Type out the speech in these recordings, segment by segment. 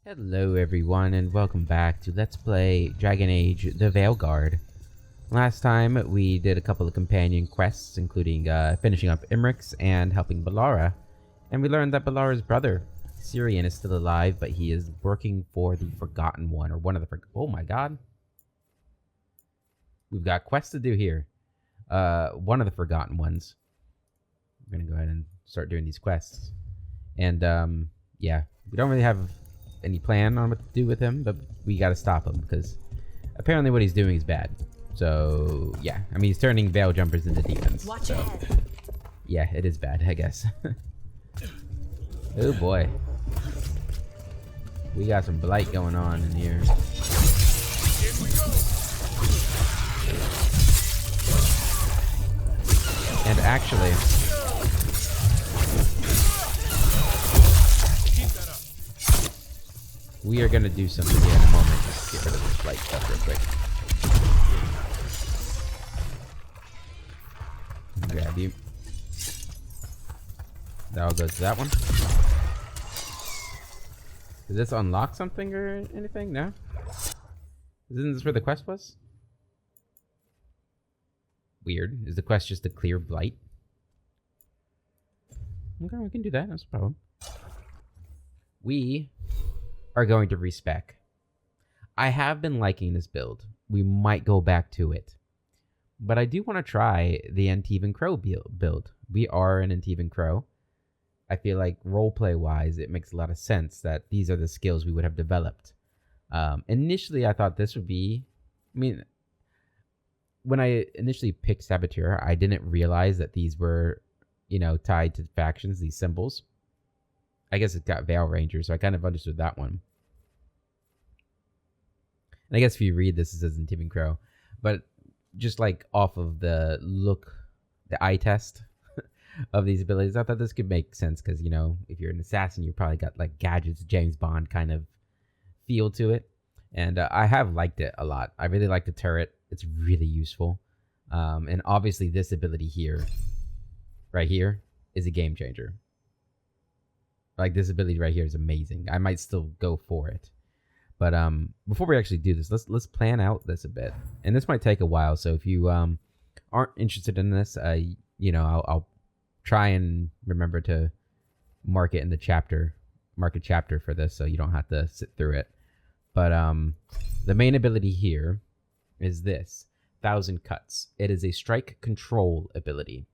Hello everyone and welcome back to Let's Play Dragon Age the Veilguard. Last time we did a couple of companion quests including finishing up Imrix and helping Balara. And we learned that Balara's brother, Syrian, is still alive, but he is working for the Forgotten One, or one of the oh my god. We've got quests to do here. One of the Forgotten Ones. We're gonna go ahead and start doing these quests. And yeah, we don't really have any plan on what to do with him, but we gotta stop him because apparently what he's doing is bad. So yeah, I mean he's turning veil jumpers into demons. Watch so ahead. yeah, it is bad, I guess. Oh boy, we got some blight going on in here. And actually, we are going to do something here in a moment. Just get rid of this blight stuff real quick. Grab you. That all goes to that one. Does this unlock something or anything? No? Isn't this where the quest was? Weird. Is the quest just to clear blight? Okay, we can do that. That's a problem. We are going to respec. I have been liking this build. We might go back to it. But I do want to try the Antivan Crow build. We are an Antivan Crow. I feel like roleplay wise, it makes a lot of sense that these are the skills we would have developed. Initially, I thought this would be... I mean, when I initially picked Saboteur, I didn't realize that these were, you know, tied to factions, these symbols. I guess it's got Veil Ranger, so I kind of understood that one. And I guess if you read this, it says Antivan Crow. But just like off of the look, the eye test of these abilities, I thought this could make sense because, you know, if you're an assassin, you probably got like gadgets, James Bond kind of feel to it. And I have liked it a lot. I really like the turret. It's really useful. And obviously this ability here, right here, is a game changer. Like this ability right here is amazing. I might still go for it. But before we actually do this, let's plan out this a bit. And this might take a while, so if you aren't interested in this, you know, I'll try and remember to mark it in the chapter, mark a chapter for this so you don't have to sit through it. But the main ability here is this, 1000 Cuts. It is a strike control ability.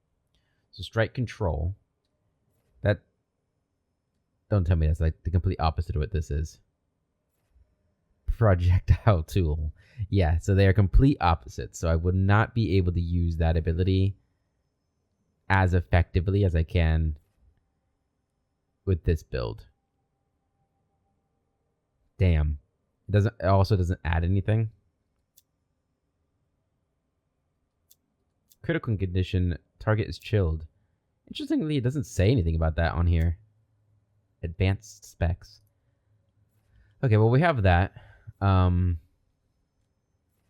So strike control, that, don't tell me that's like the complete opposite of what this is. Projectile tool. Yeah, so they are complete opposites. So I would not be able to use that ability as effectively as I can with this build. Damn. It also doesn't add anything. Critical condition, target is chilled. Interestingly, it doesn't say anything about that on here. Advanced specs. Okay, well we have that. Now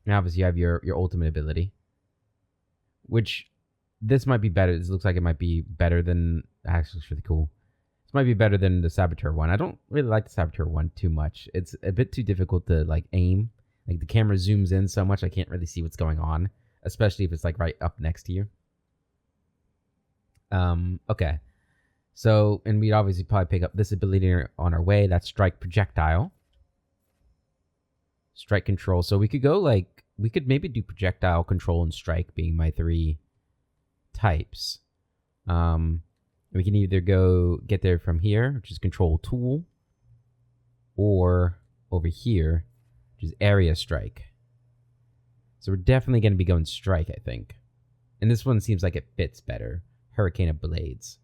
obviously you have your ultimate ability, which this might be better. This looks like it might be better than, actually it's really cool. This might be better than the Saboteur one. I don't really like the Saboteur one too much. It's a bit too difficult to like aim. Like the camera zooms in so much I can't really see what's going on, especially if it's like right up next to you. Okay. So, and we'd obviously probably pick up this ability on our way. That's Strike Projectile. Strike Control. So we could go like, we could maybe do Projectile, Control, and Strike being my 3 types. We can either get there from here, which is Control Tool, or over here, which is Area Strike. So we're definitely going to be going Strike, I think. And this one seems like it fits better. Hurricane of Blades.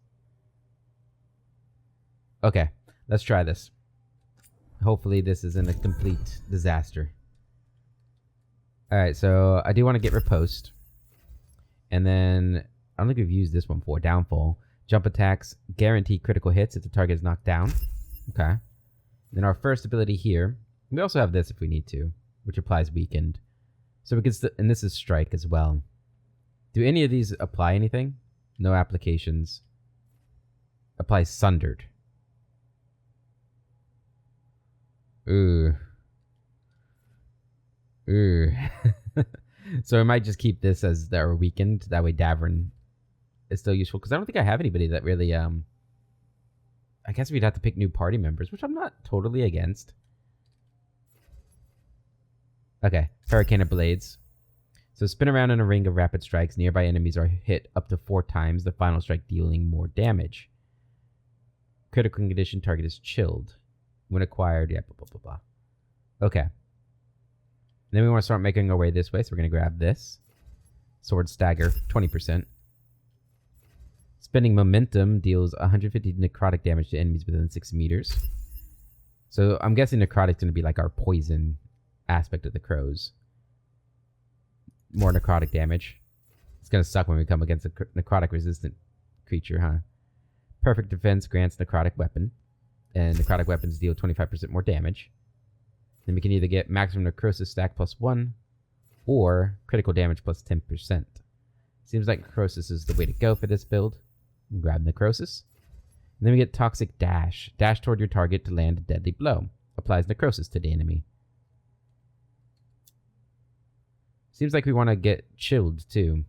Okay, let's try this. Hopefully this isn't a complete disaster. Alright, so I do want to get Riposte. And then, I don't think we've used this one before. Downfall. Jump attacks guarantee critical hits if the target is knocked down. Okay. Then our first ability here. We also have this if we need to, which applies weakened. So we can and this is Strike as well. Do any of these apply anything? No applications. Applies Sundered. Ooh. Ooh. So I might just keep this as our weakened. That way Davern is still useful. Because I don't think I have anybody that really... I guess we'd have to pick new party members, which I'm not totally against. Okay. Hurricane of Blades. So spin around in a ring of rapid strikes. Nearby enemies are hit up to 4 times. The final strike dealing more damage. Critical condition target is chilled. When acquired, yeah, blah, blah, blah, blah. Okay. Then we want to start making our way this way, so we're going to grab this. Sword Stagger, 20%. Spending Momentum deals 150 necrotic damage to enemies within 6 meters. So I'm guessing necrotic's going to be like our poison aspect of the crows. More necrotic damage. It's going to suck when we come against a necrotic resistant creature, huh? Perfect Defense grants necrotic weapon. And necrotic weapons deal 25% more damage. Then we can either get maximum necrosis stack +1 or critical damage +10%. Seems like necrosis is the way to go for this build. Grab necrosis. And then we get Toxic Dash. Dash toward your target to land a deadly blow. Applies necrosis to the enemy. Seems like we want to get chilled too.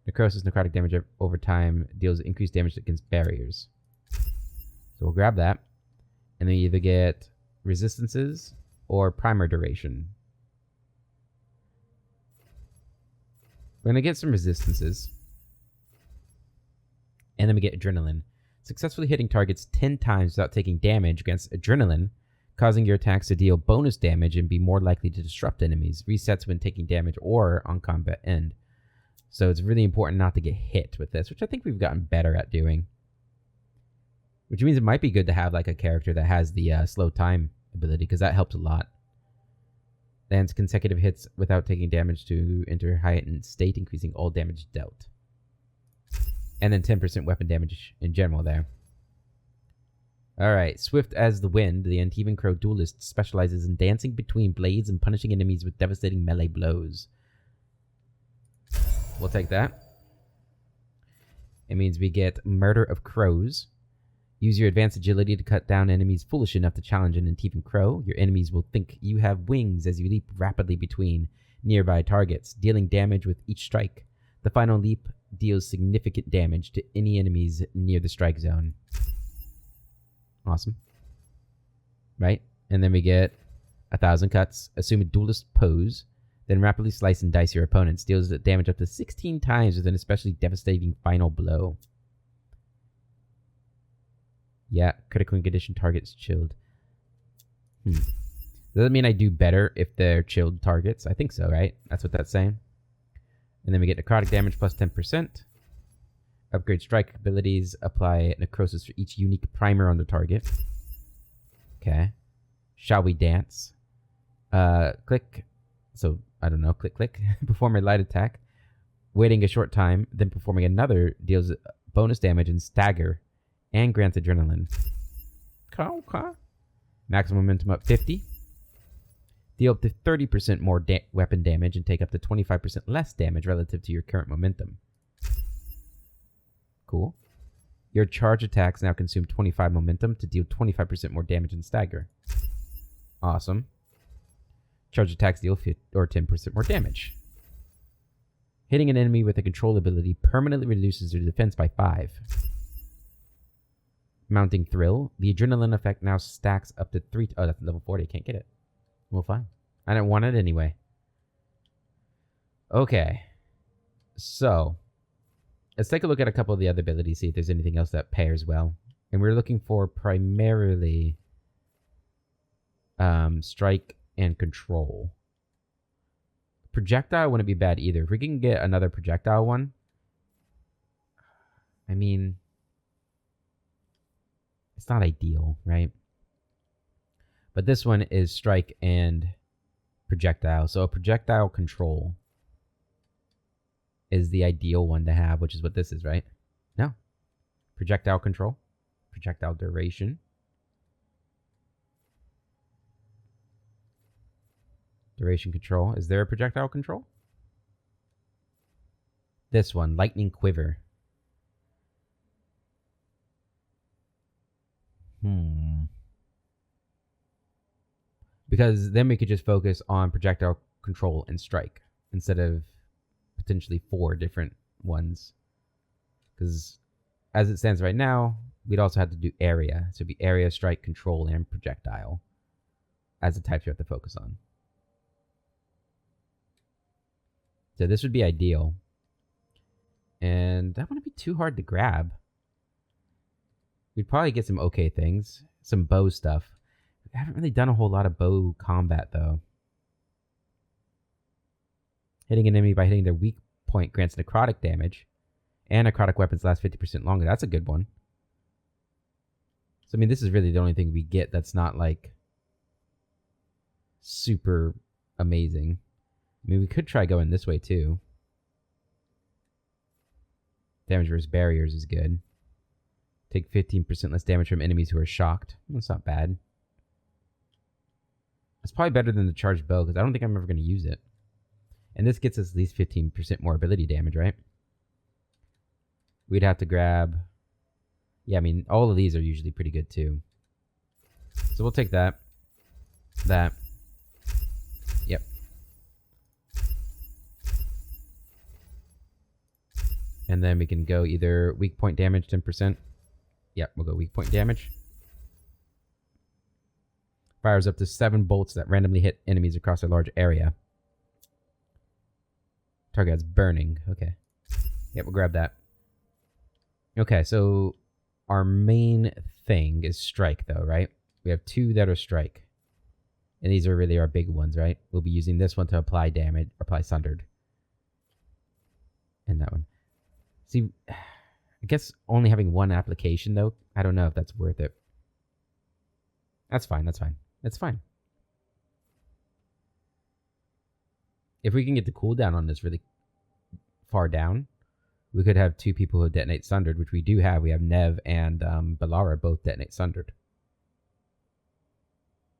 Necrosis, necrotic damage over time deals increased damage against barriers. So we'll grab that. And then you either get resistances or primer duration. We're going to get some resistances. And then we get adrenaline. Successfully hitting targets 10 times without taking damage against adrenaline, causing your attacks to deal bonus damage and be more likely to disrupt enemies. Resets when taking damage or on combat end. So it's really important not to get hit with this, which I think we've gotten better at doing. Which means it might be good to have like a character that has the slow time ability, because that helps a lot. Lands consecutive hits without taking damage to enter heightened state, increasing all damage dealt. And then 10% weapon damage in general there. Alright, Swift as the Wind, the Antivan Crow duelist specializes in dancing between blades and punishing enemies with devastating melee blows. We'll take that. It means we get Murder of Crows. Use your advanced agility to cut down enemies foolish enough to challenge an Antivan Crow. Your enemies will think you have wings as you leap rapidly between nearby targets, dealing damage with each strike. The final leap deals significant damage to any enemies near the strike zone. Awesome. Right? And then we get 1,000 cuts. Assume a duelist pose. Then rapidly slice and dice your opponents. Deals damage up to 16 times with an especially devastating final blow. Yeah, critical condition targets chilled. Does that mean I do better if they're chilled targets? I think so, right? That's what that's saying. And then we get necrotic damage plus 10%. Upgrade strike abilities. Apply necrosis for each unique primer on the target. Okay. Shall we dance? Click. So, I don't know. Click, click. Perform a light attack. Waiting a short time. Then performing another deals bonus damage and stagger. And grants adrenaline. Okay. Maximum momentum up 50. Deal up to 30% more weapon damage and take up to 25% less damage relative to your current momentum. Cool. Your charge attacks now consume 25 momentum to deal 25% more damage and stagger. Awesome. Charge attacks deal 10% more damage. Hitting an enemy with a control ability permanently reduces their defense by 5. Mounting Thrill. The adrenaline effect now stacks up to 3... Oh, that's level 40. I can't get it. Well, fine. I didn't want it anyway. Okay. So, let's take a look at a couple of the other abilities, see if there's anything else that pairs well. And we're looking for primarily strike and control. Projectile wouldn't be bad either. If we can get another projectile one, I mean, it's not ideal, right? But this one is strike and projectile. So a projectile control is the ideal one to have, which is what this is, right? No. Projectile control. Projectile duration. Duration control. Is there a projectile control? This one, Lightning Quiver. Because then we could just focus on projectile control and strike instead of potentially 4 different ones. Because as it stands right now, we'd also have to do area. So it'd be area, strike, control, and projectile as the types you have to focus on. So this would be ideal. And that wouldn't be too hard to grab. We'd probably get some okay things. Some bow stuff. I haven't really done a whole lot of bow combat, though. Hitting an enemy by hitting their weak point grants necrotic damage. And necrotic weapons last 50% longer. That's a good one. So, I mean, this is really the only thing we get that's not, like, super amazing. I mean, we could try going this way, too. Damage versus barriers is good. Take 15% less damage from enemies who are shocked. That's not bad. It's probably better than the charged bow, because I don't think I'm ever going to use it. And this gets us at least 15% more ability damage, right? We'd have to grab... Yeah, I mean, all of these are usually pretty good, too. So we'll take that. That. Yep. And then we can go either weak point damage, 10%. Yep, we'll go weak point damage. Fires up to 7 bolts that randomly hit enemies across a large area. Target has burning. Okay. Yep, we'll grab that. Okay, so our main thing is strike, though, right? We have 2 that are strike. And these are really our big ones, right? We'll be using this one to apply damage, apply sundered. And that one. See, I guess only having 1 application, though, I don't know if that's worth it. That's fine, that's fine. That's fine. If we can get the cooldown on this really far down, we could have 2 people who detonate sundered, which we do have. We have Nev and Balara both detonate sundered.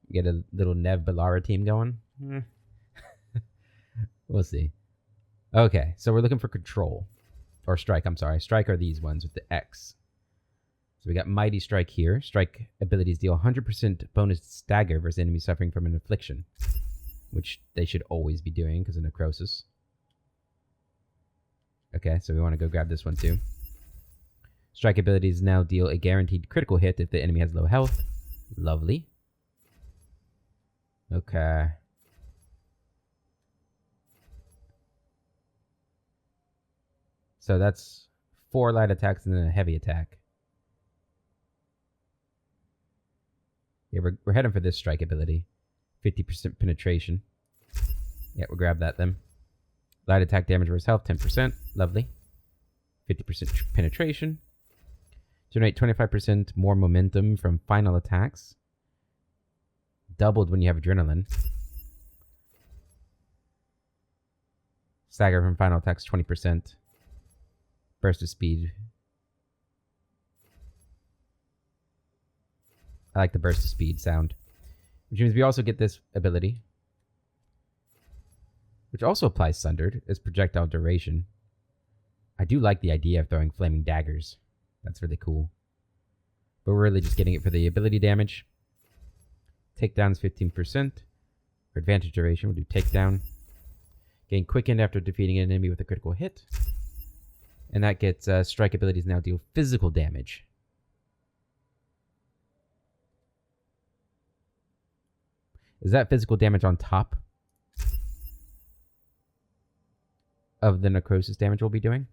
Get a little Nev Balara team going. We'll see. Okay, so we're looking for control. Or strike, I'm sorry. Strike are these ones with the X. So we got Mighty Strike here. Strike abilities deal 100% bonus stagger versus enemies suffering from an affliction, which they should always be doing because of necrosis. Okay, so we want to go grab this one too. Strike abilities now deal a guaranteed critical hit if the enemy has low health. Lovely. Okay. So that's 4 light attacks and then a heavy attack. Yeah, we're heading for this strike ability. 50% penetration. Yeah, we'll grab that then. Light attack damage versus health, 10%. Lovely. 50% penetration. Generate 25% more momentum from final attacks. Doubled when you have adrenaline. Stagger from final attacks, 20%. Burst of speed. I like the burst of speed sound. Which means we also get this ability, which also applies sundered as projectile duration. I do like the idea of throwing flaming daggers. That's really cool. But we're really just getting it for the ability damage. Takedown's 15%. For advantage duration, we'll do takedown. Gain quickened after defeating an enemy with a critical hit. And that gets strike abilities now deal physical damage. Is that physical damage on top of the necrosis damage we'll be doing?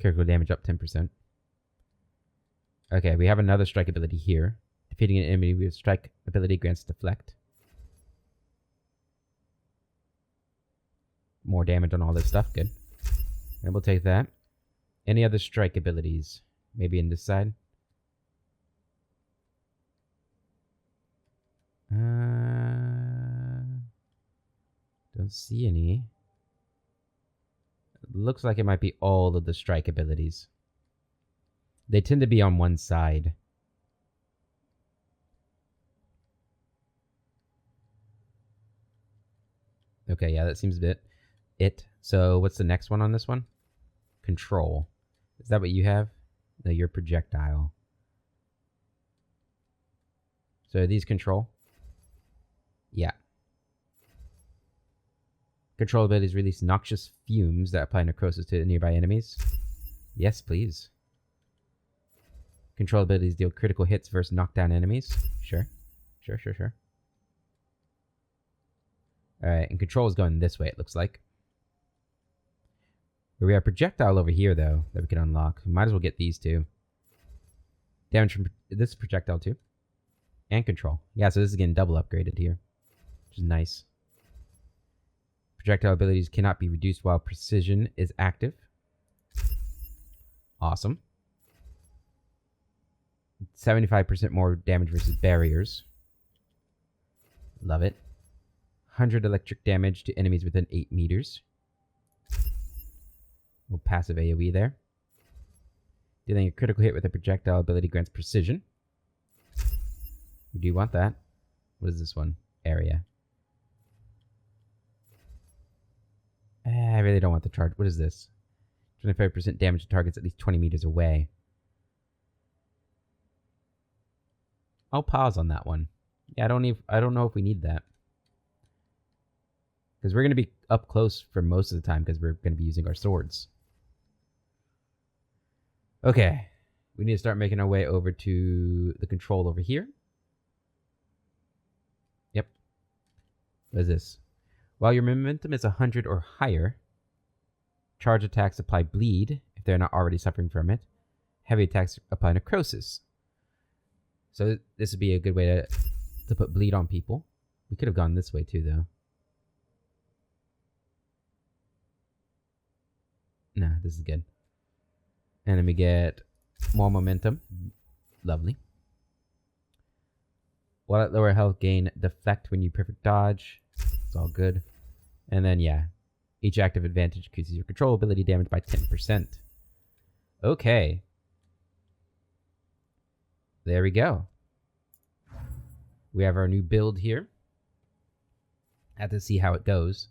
Critical damage up 10%. Okay, we have another strike ability here. Defeating an enemy with strike ability grants deflect. More damage on all this stuff. Good. And we'll take that. Any other strike abilities? Maybe in this side? Don't see any. Looks like it might be all of the strike abilities. They tend to be on one side. Okay, yeah, that seems a bit it. So what's the next one on this one? Control. Is that what you have? No, your projectile. So these control? Yeah. Control abilities release noxious fumes that apply necrosis to nearby enemies. Yes, please. Control abilities deal critical hits versus knockdown enemies. Sure. Sure. Alright, and control is going this way, it looks like. We have projectile over here, though, that we can unlock. We might as well get these two. Damage from this projectile, too. And control. Yeah, so this is getting double upgraded here, which is nice. Projectile abilities cannot be reduced while precision is active. Awesome. 75% more damage versus barriers. Love it. 100 electric damage to enemies within 8 meters. Little passive AoE there. Dealing a critical hit with a projectile ability grants precision. We do want that. What is this one? Area. I really don't want the charge. What is this? 25% damage to targets at least 20 meters away. I'll pause on that one. Yeah, I don't know if we need that. Because we're going to be up close for most of the time because we're going to be using our swords. Okay. We need to start making our way over to the control over here. Yep. What is this? While your momentum is 100 or higher, charge attacks apply bleed if they're not already suffering from it. Heavy attacks apply necrosis. So this would be a good way to put bleed on people. We could have gone this way too, though. Nah, this is good. And then we get more momentum. Lovely. While at lower health, gain deflect when you perfect dodge. It's all good. And then, yeah. Each active advantage increases your control ability damage by 10%. Okay. There we go. We have our new build here. Have to see how it goes.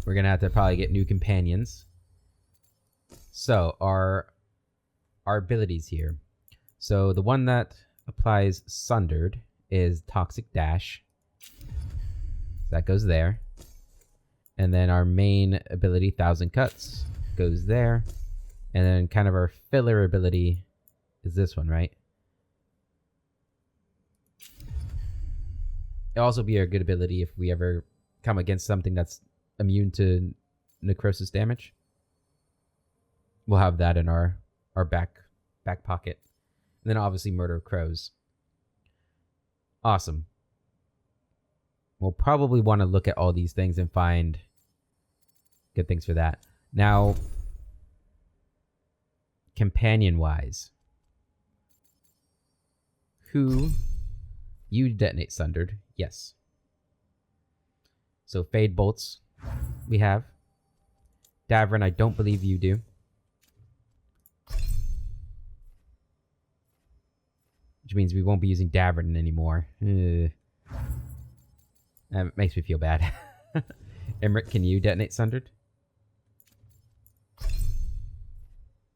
We're going to have to probably get new companions. So, our abilities here. So, the one that applies Sundered is Toxic Dash. That goes there. And then our main ability, Thousand Cuts, goes there. And then kind of our filler ability is this one, right? It'll also be a good ability if we ever come against something that's immune to necrosis damage. We'll have that in our back pocket. And then obviously Murder of Crows. Awesome. We'll probably want to look at all these things and find good things for that. Now, companion-wise, who you detonate Sundered? Yes. So Fade Bolts, we have. Davrin, I don't believe you do. Which means we won't be using Davrin anymore. That makes me feel bad. Emmerich, can you detonate Sundered?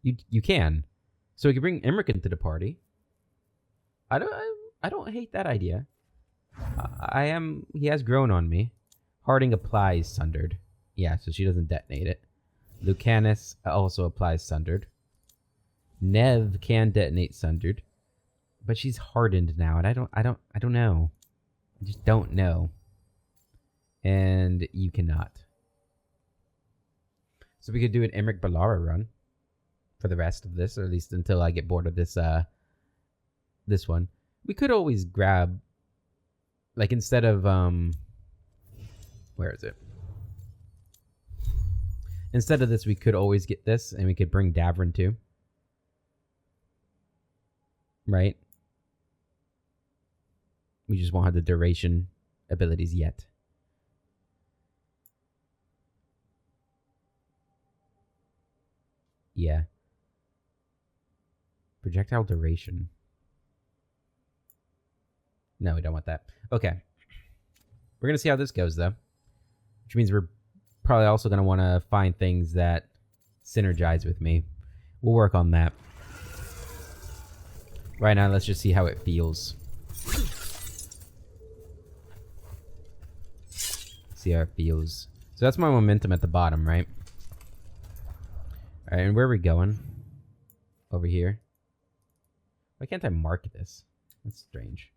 You can. So we can bring Emmerich into the party. I don't hate that idea. He has grown on me. Harding applies Sundered. Yeah, so she doesn't detonate it. Lucanus also applies Sundered. Nev can detonate Sundered. But she's hardened now, and I don't know. I just don't know. And you cannot. So we could do an Emmerich Balara run for the rest of this, or at least until I get bored of this this one. We could always grab, like, instead of where is it? Instead of this, we could always get this, and we could bring Davrin too. Right? We just won't have the duration abilities yet. Yeah. Projectile duration. No, we don't want that. Okay. We're going to see how this goes, though. Which means we're probably also going to want to find things that synergize with me. We'll work on that. Right now, let's just see how it feels. See how it feels. So that's my momentum at the bottom, right? Alright, and where are we going? Over here. Why can't I mark this? That's strange.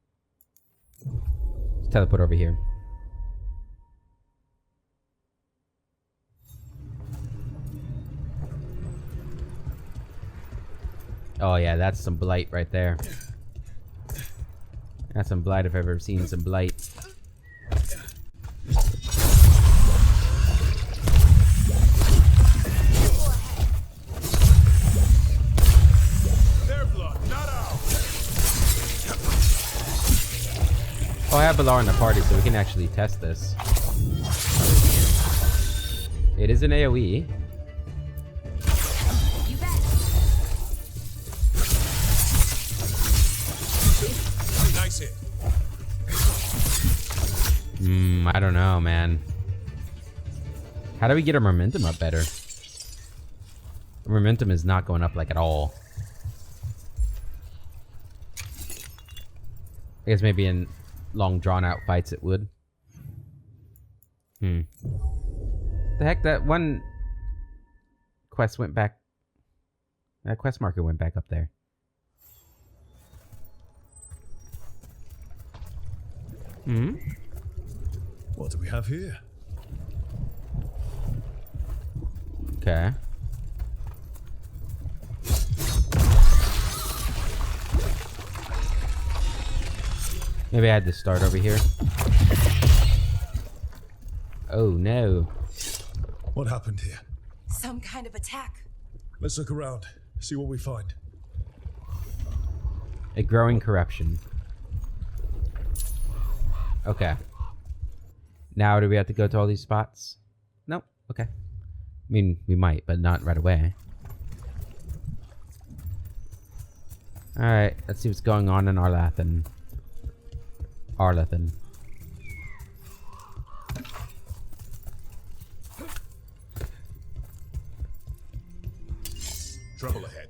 Let's teleport over here. Oh yeah, that's some blight right there. That's some blight if I've ever seen some blight. Oh, I have Balar in the party, so we can actually test this. It is an AoE. You bet. Nice hit. I don't know, man. How do we get our momentum up better? Our momentum is not going up like at all. I guess maybe in long drawn out fights it would. The heck, that one quest went back. That quest marker went back up there. What do we have here? Okay. Maybe I had to start over here. Oh no. What happened here? Some kind of attack. Let's look around, see what we find. A growing corruption. Okay. Now do we have to go to all these spots? Nope. Okay. I mean, we might, but not right away. Alright, let's see what's going on in Arlathan. Arlathan. Trouble ahead.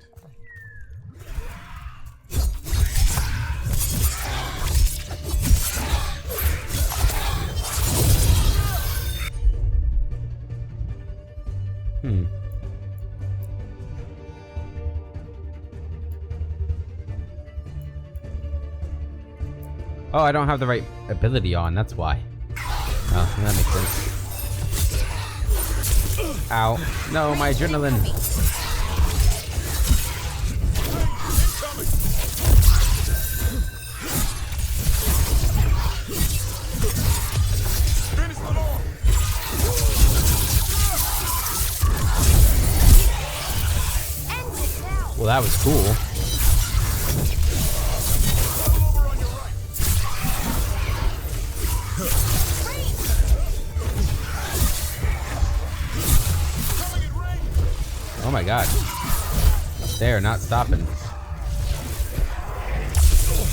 Oh, I don't have the right ability on, that's why. Oh, that makes sense. Ow. No, my adrenaline. Well, that was cool. Oh my god. They're not stopping.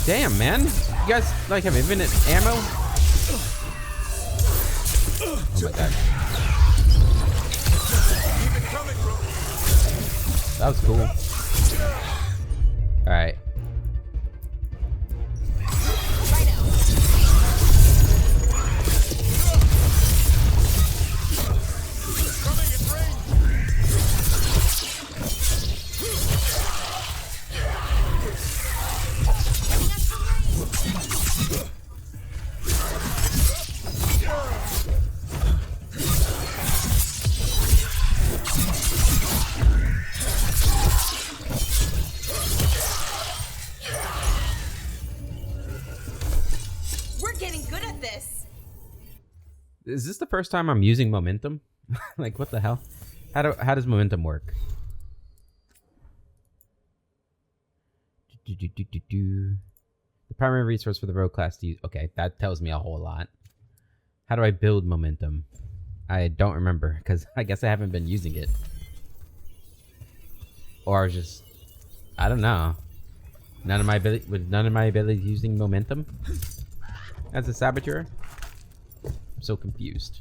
Damn, man. You guys, like, have infinite ammo? Oh my god. That was cool. Alright. Is this the first time I'm using momentum? Like, what the hell? How does momentum work? The primary resource for the rogue class to use. Okay, that tells me a whole lot. How do I build momentum? I don't remember, because I guess I haven't been using it. Or just, I don't know. None of my abilities using momentum as a saboteur. I'm so confused.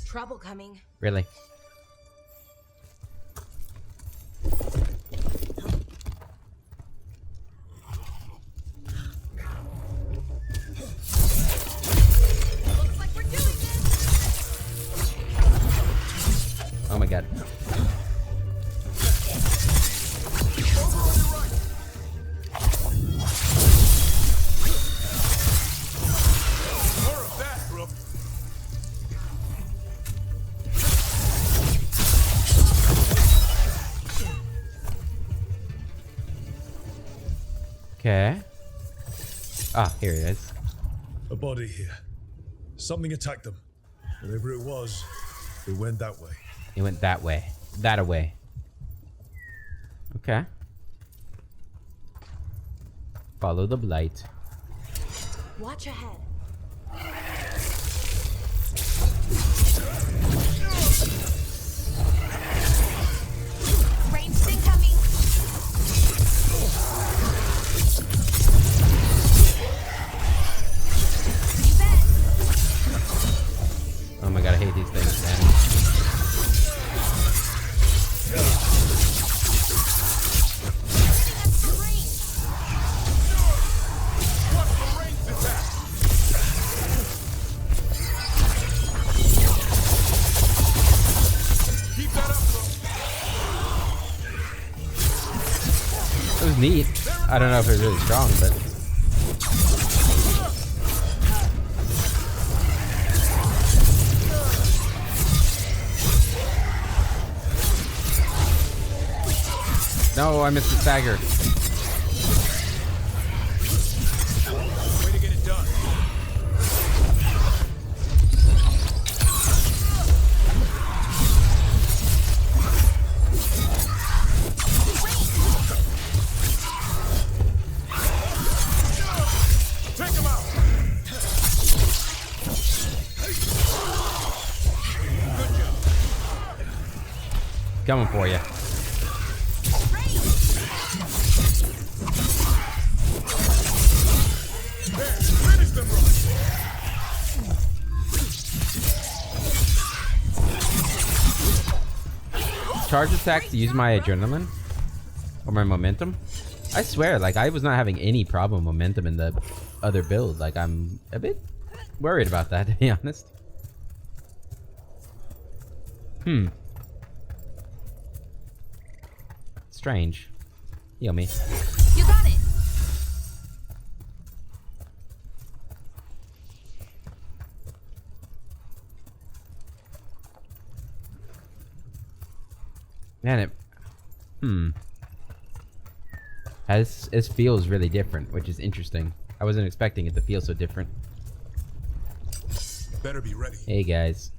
Trouble coming. Really? Looks like we're doing this. Oh my god. More of that, Brooke. Okay. Ah, here it is. A body here. Something attacked them. Whatever it was, it went that way. It went that way. That away. Okay. Follow the blight. Watch ahead. Ranged incoming. You bet. Oh my god, I hate these things, man. That's the range. What's the ranged attack? Keep that up, Brooke. It was neat. I don't know if it was really strong, but no, I missed the stagger. Way to get it done. Take him out. Good job. Coming for you. There, finish them, Brooke. Charge attack to use my adrenaline or my momentum. I swear, like I was not having any problem with momentum in the other build. Like I'm a bit worried about that, to be honest. Strange. Heal me. You got it. Man, it. It feels really different, which is interesting. I wasn't expecting it to feel so different. Better be ready. Hey guys.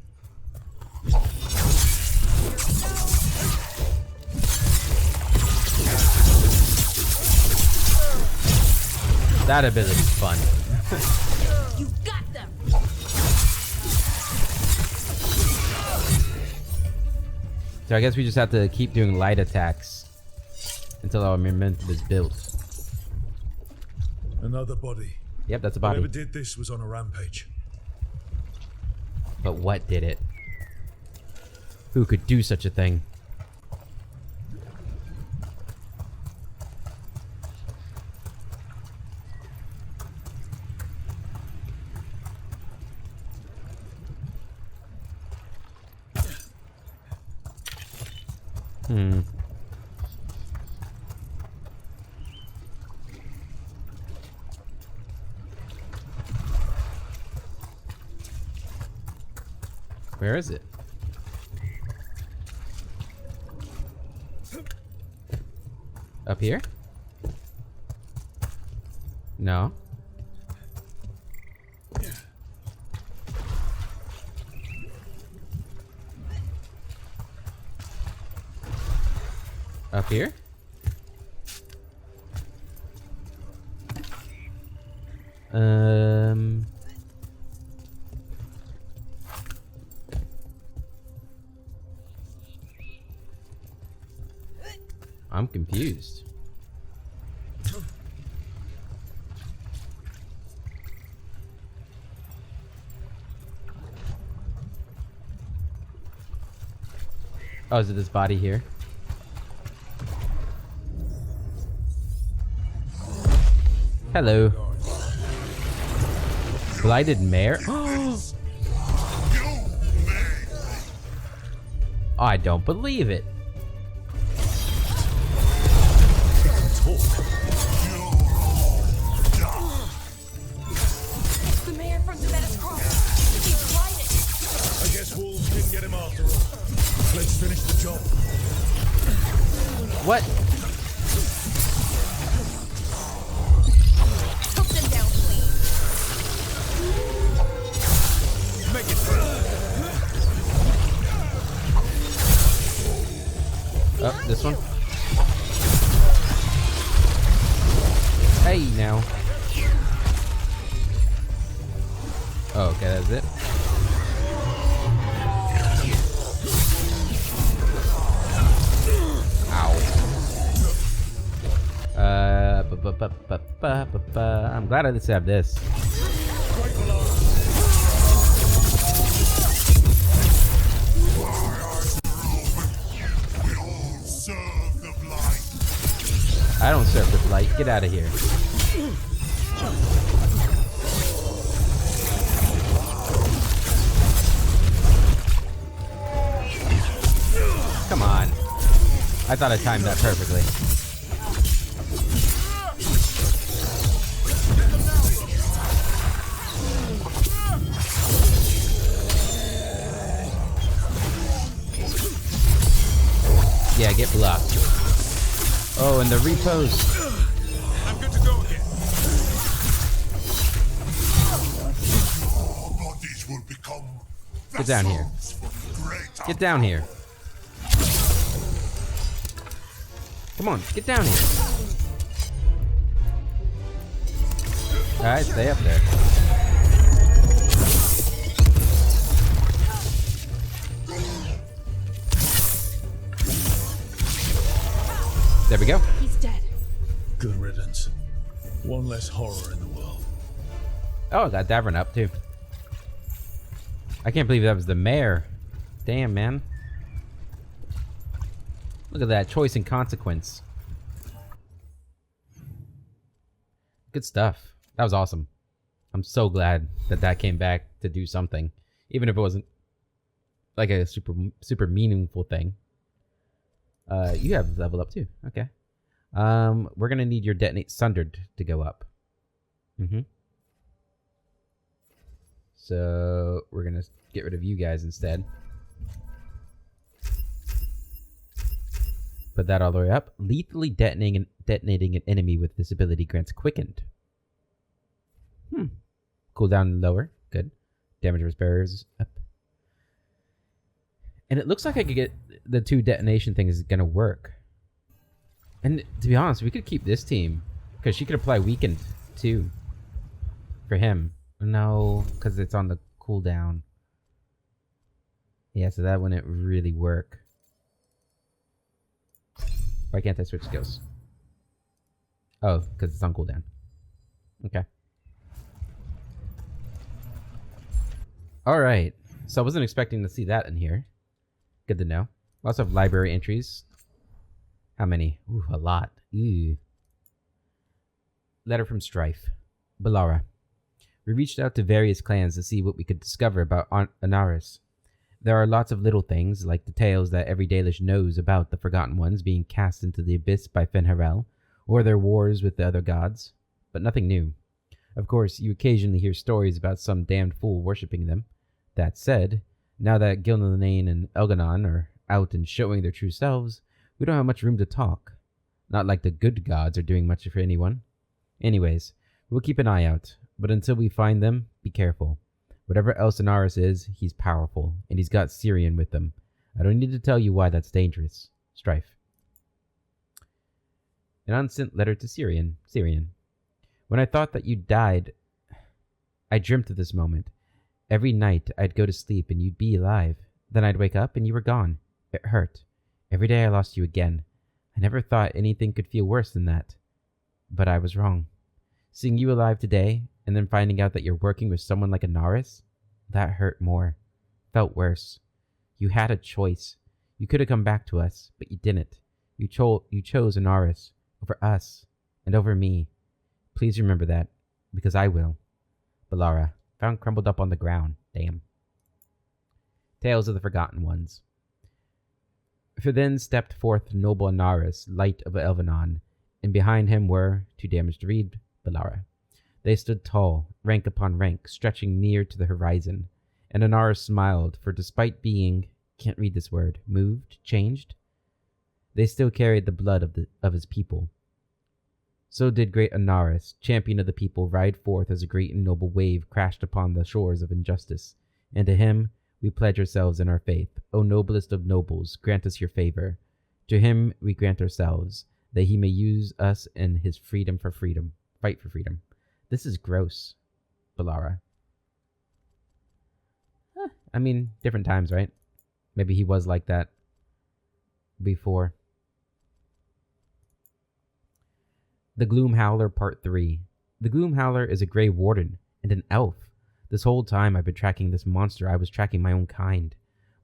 That ability's fun. You got them. So I guess we just have to keep doing light attacks until our momentum is built. Another body. Yep, that's a body. Whoever did this was on a rampage. But what did it? Who could do such a thing? Where is it? Up here? No. Up here? I'm confused. Oh, is it this body here? Hello. Blighted mare? I don't believe it. The mayor from the Meadows Cross. He's blinded. I guess wolves didn't get him after all. Let's finish the job. What? Took them down, please. Make it through. Oh, this one? Hey, now. Oh, okay, that's it. I'm glad I just have this. I don't serve the blight. Get out of here. Come on. I thought I timed that perfectly. Yeah, get blocked. Oh, and the repose. I'm good to go again. Bodies will become Get down here. vessels for the great Get down here. Come on, get down here. Alright, stay up there. There we go. He's dead. Good riddance. One less horror in the world. Oh, I got Davern up too. I can't believe that was the mayor. Damn, man. Look at that choice and consequence. Good stuff. That was awesome. I'm so glad that that came back to do something, even if it wasn't like a super meaningful thing. You have level up too. Okay. We're gonna need your detonate sundered to go up. So we're gonna get rid of you guys instead. Put that all the way up. Lethally detonating an enemy with this ability grants quickened. Cooldown lower. Good. Damage versus barriers up. And it looks like I could get the 2 detonation things is gonna work. And to be honest, we could keep this team because she could apply weakened too for him. No, because it's on the cooldown. Yeah, so that wouldn't really work. Why can't I switch skills? Oh, because it's on cooldown. Okay. Alright. So I wasn't expecting to see that in here. Good to know. Lots of library entries. How many? Ooh, a lot. Ooh. Letter from Strife. Balara. We reached out to various clans to see what we could discover about Anaris. There are lots of little things, like the tales that every Dalish knows about the Forgotten Ones being cast into the abyss by Fenharel, or their wars with the other gods, but nothing new. Of course, you occasionally hear stories about some damned fool worshipping them. That said, now that Gilnelane and Elganon are out and showing their true selves, we don't have much room to talk. Not like the good gods are doing much for anyone. Anyways, we'll keep an eye out, but until we find them, be careful. Whatever else Anaris is, he's powerful, and he's got Syrian with him. I don't need to tell you why that's dangerous. Strife. An unsent letter to Syrian. Syrian. When I thought that you died, I dreamt of this moment. Every night I'd go to sleep and you'd be alive. Then I'd wake up and you were gone. It hurt. Every day I lost you again. I never thought anything could feel worse than that. But I was wrong. Seeing you alive today, and then finding out that you're working with someone like Anaris, that hurt more. Felt worse. You had a choice. You could have come back to us, but you didn't. You chose Anaris over us and over me. Please remember that, because I will. Balara, found crumbled up on the ground. Damn. Tales of the Forgotten Ones. For then stepped forth noble Anaris, light of Elvenon, and behind him were, too damaged to read, Balara. They stood tall, rank upon rank, stretching near to the horizon, and Anaris smiled, for despite being, can't read this word, moved, changed, they still carried the blood of his people. So did great Anaris, champion of the people, ride forth as a great and noble wave crashed upon the shores of injustice, and to him we pledge ourselves in our faith. O noblest of nobles, grant us your favor. To him we grant ourselves, that he may use us in his freedom for freedom. Fight for freedom. This is gross, Balara. I mean, different times, right? Maybe he was like that before. The Gloom Howler Part 3. The Gloom Howler is a Grey Warden and an elf. This whole time I've been tracking this monster, I was tracking my own kind.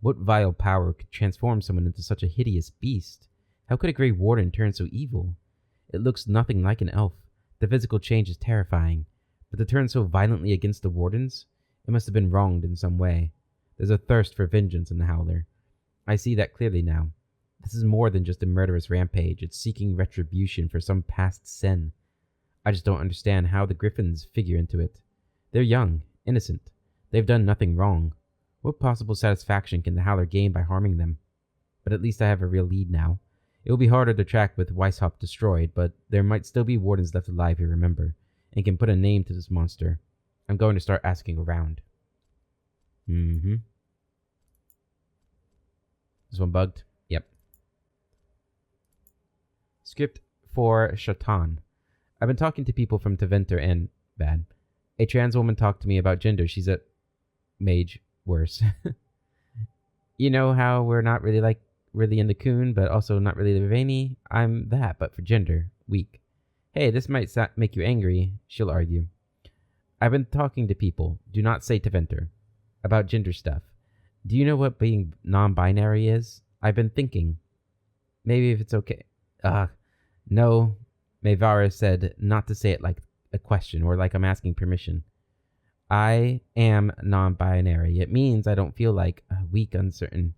What vile power could transform someone into such a hideous beast? How could a Grey Warden turn so evil? It looks nothing like an elf. The physical change is terrifying. But to turn so violently against the Wardens? It must have been wronged in some way. There's a thirst for vengeance in the Howler. I see that clearly now. This is more than just a murderous rampage. It's seeking retribution for some past sin. I just don't understand how the Griffins figure into it. They're young, innocent. They've done nothing wrong. What possible satisfaction can the Howler gain by harming them? But at least I have a real lead now. It will be harder to track with Weishaupt destroyed, but there might still be Wardens left alive who remember, and can put a name to this monster. I'm going to start asking around. This one bugged? Yep. Script for Shatan. I've been talking to people from Teventer and... Bad. A trans woman talked to me about gender. She's a... mage. Worse. You know how we're not really into Coon, but also not really Vivani? I'm that, but for gender. Weak. Hey, this might make you angry. She'll argue. I've been talking to people. Do not say Teventer. About gender stuff. Do you know what being non-binary is? I've been thinking. Maybe if it's okay. No. Mayvara said not to say it like a question or like I'm asking permission. I am non-binary. It means I don't feel like weak, uncertain.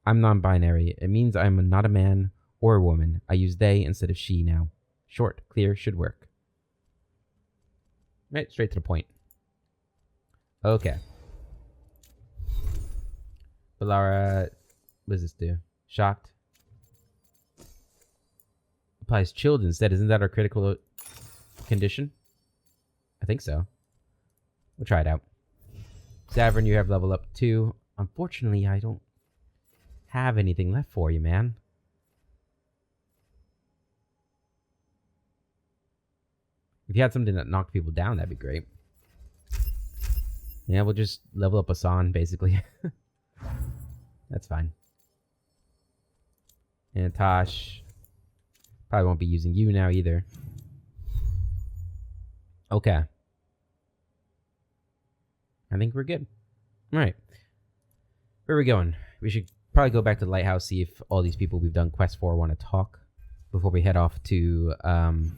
I'm non-binary. It means I'm not a man or a woman. I use they instead of she now. Short, clear, should work. Right, straight to the point. Okay. Balara, what does this do? Shocked. Applies chilled instead. Isn't that our critical condition? I think so. We'll try it out. Zavern, you have level up 2. Unfortunately, I don't have anything left for you, man. If you had something that knocked people down, that'd be great. Yeah, we'll just level up Asan, basically. That's fine. And Tosh. Probably won't be using you now either. Okay. I think we're good. Alright. Where are we going? We should probably go back to the lighthouse, see if all these people we've done quest for want to talk before we head off to home.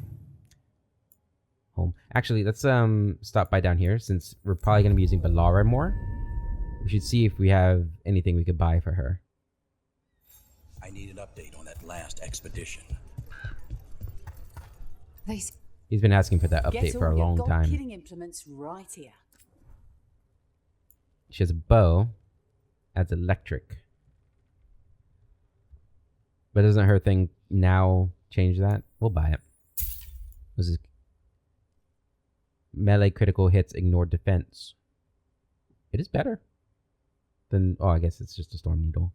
Actually, let's stop by down here since we're probably going to be using Balara more. We should see if we have anything we could buy for her. I need an update on that last expedition. He's been asking for that update for a long time. Killing implements right here. She has a bow. Adds electric. But doesn't her thing now change that? We'll buy it. This is melee critical hits, ignore defense. It is better than... Oh, I guess it's just a storm needle.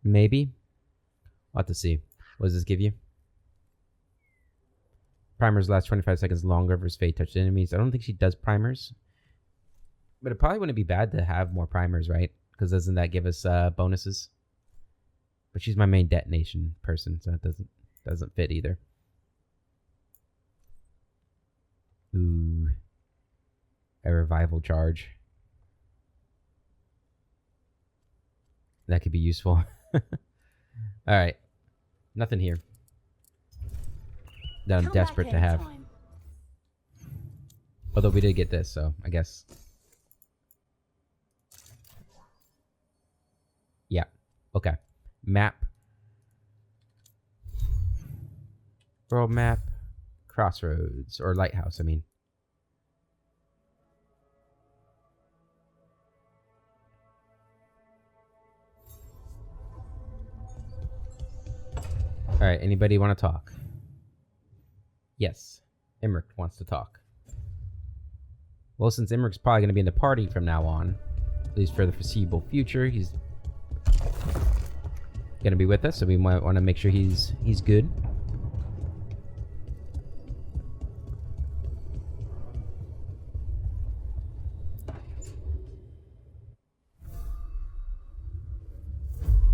Maybe. We'll have to see. What does this give you? Primers last 25 seconds longer versus Fate touched enemies. I don't think she does primers. But it probably wouldn't be bad to have more primers, right? Because doesn't that give us bonuses? But she's my main detonation person, so it doesn't fit either. Ooh. A revival charge. That could be useful. All right. Nothing here that I'm Come desperate back to have. anytime. Although we did get this, so I guess. Yeah. Okay. Map. World map. Crossroads. Or lighthouse, I mean. Alright, anybody want to talk? Yes. Emmerich wants to talk. Well, since Emmerich's probably going to be in the party from now on, at least for the foreseeable future, he's going to be with us, so we might want to make sure he's good.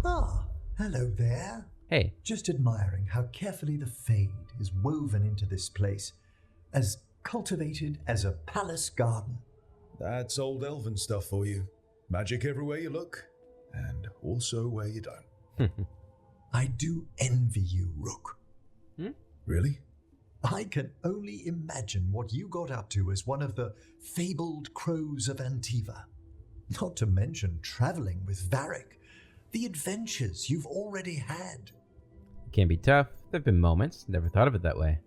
Ah, hello there. Hey. Just admiring how carefully the Fade is woven into this place, as cultivated as a palace garden. That's old elven stuff for you. Magic everywhere you look, and also where you don't. I do envy you, Rook. Really? I can only imagine what you got up to as one of the fabled crows of Antiva. Not to mention traveling with Varric. The adventures you've already had. Can be tough. There've been moments. Never thought of it that way.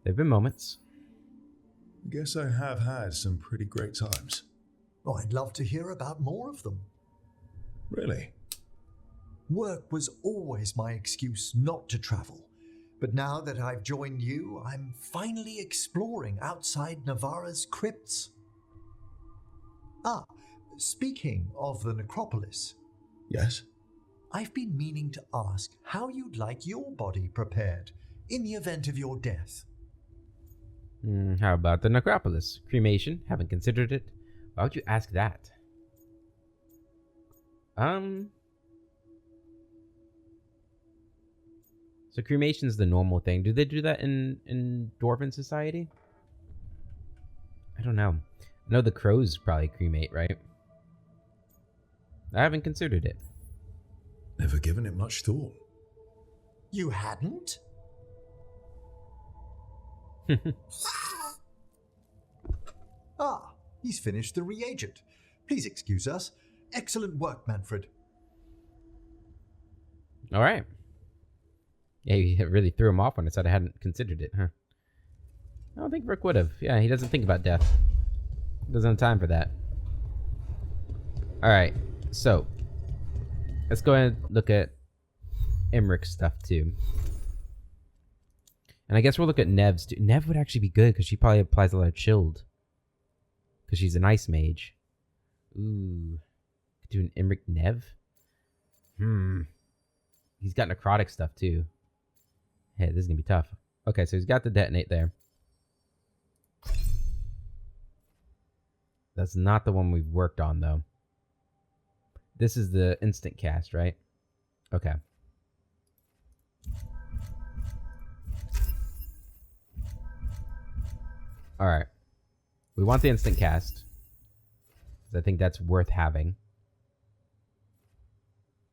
There've been moments. Guess I have had some pretty great times. Oh, I'd love to hear about more of them. Really? Work was always my excuse not to travel. But now that I've joined you, I'm finally exploring outside Navarra's crypts. Ah, speaking of the necropolis, Yes? I've been meaning to ask how you'd like your body prepared in the event of your death. How about the necropolis? Cremation? Haven't considered it. Why would you ask that? So cremation's the normal thing. Do they do that in Dwarven society? I don't know. I know the crows probably cremate, right? I haven't considered it. Never given it much thought. You hadn't? Ah, he's finished the reagent. Please excuse us. Excellent work, Manfred. All right. Yeah, you really threw him off when I said I hadn't considered it, huh? I don't think Rook would have. Yeah, he doesn't think about death. Doesn't have time for that. All right, so let's go ahead and look at Emmerich's stuff too. And I guess we'll look at Nev's too. Nev would actually be good because she probably applies a lot of chilled. Because she's an ice mage. Ooh. Could do an Emmerich Nev? He's got necrotic stuff too. Hey, this is going to be tough. Okay, so he's got the detonate there. That's not the one we've worked on though. This is the instant cast, right? Okay. Alright. We want the instant cast. I think that's worth having.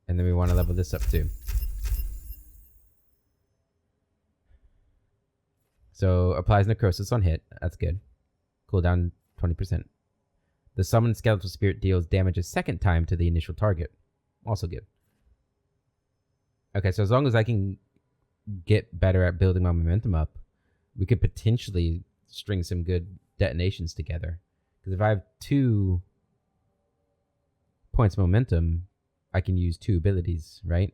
And then we want to level this up too. So, applies necrosis on hit. That's good. Cooldown 20%. The summoned skeletal spirit deals damage a second time to the initial target. Also good. Okay, so as long as I can get better at building my momentum up, we could potentially string some good detonations together. Because if I have 2 points of momentum, I can use 2 abilities, right?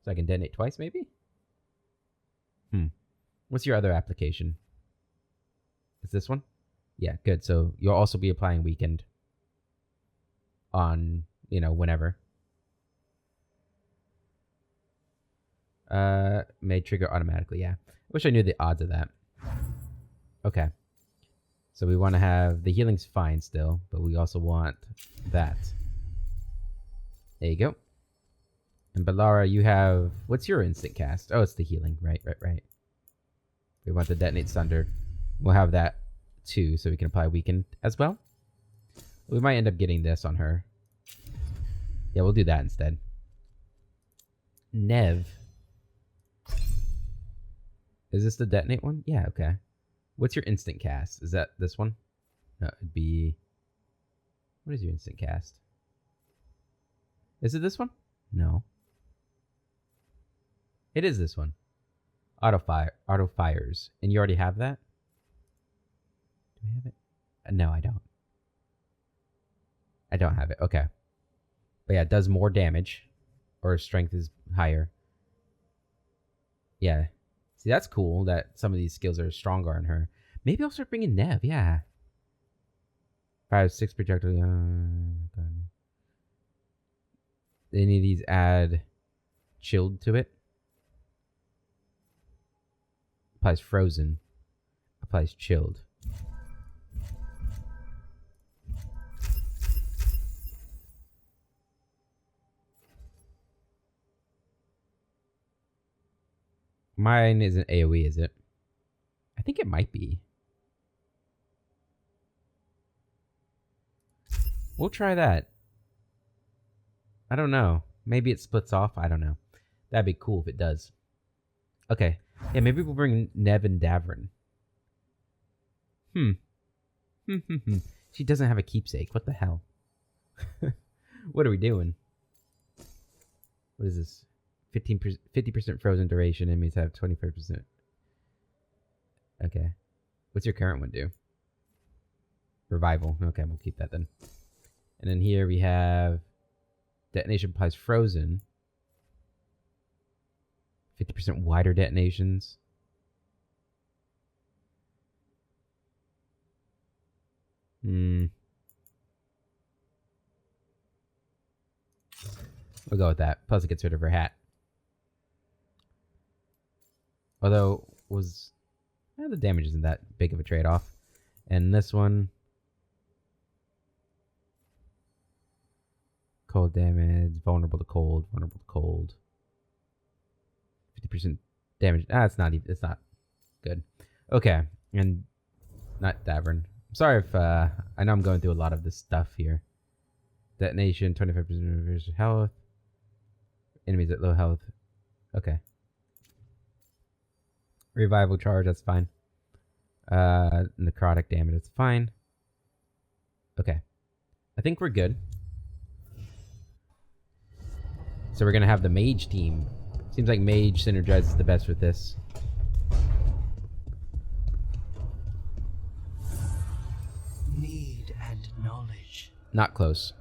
So I can detonate twice, maybe? What's your other application? Is this one? Yeah, good. So you'll also be applying weakened on, whenever. May trigger automatically, yeah. I wish I knew the odds of that. Okay. So we want to have the healing's fine still, but we also want that. There you go. And Balara, you have... What's your instant cast? Oh, it's the healing. Right. We want the detonate thunder. We'll have that too, so we can apply weakened as well. We might end up getting this on her. Yeah, we'll do that instead. Nev. Is this the detonate one? Yeah, okay. What's your instant cast? Is that this one? No, it'd be... What is your instant cast? Is it this one? No. It is this one. Auto fires. And you already have that? Do we have it? No, I don't. I don't have it. Okay. But yeah, it does more damage. Or strength is higher. Yeah. See, that's cool that some of these skills are stronger on her. Maybe I'll start bringing Nev, yeah. 5, 6 projectile. Any of these add chilled to it? Applies frozen. Applies chilled. Mine isn't AoE, is it? I think it might be. We'll try that. I don't know. Maybe it splits off. I don't know. That'd be cool if it does. Okay. Yeah, maybe we'll bring Nev and Davrin. She doesn't have a keepsake. What the hell? What are we doing? What is this? 50% frozen duration. Enemies have 25%. Okay. What's your current one do? Revival. Okay, we'll keep that then. And then here we have detonation applies frozen. 50% wider detonations. We'll go with that. Plus it gets rid of her hat. Although, the damage isn't that big of a trade-off. And this one... Cold damage, vulnerable to cold, 50% damage. It's not good. Okay, and not Davern. I'm sorry if I know I'm going through a lot of this stuff here. Detonation, 25% reduced health. Enemies at low health. Okay. Revival charge, that's fine. Necrotic damage, that's fine. Okay. I think we're good. So we're going to have the mage team. Seems like mage synergizes the best with this. Need and knowledge. Not close.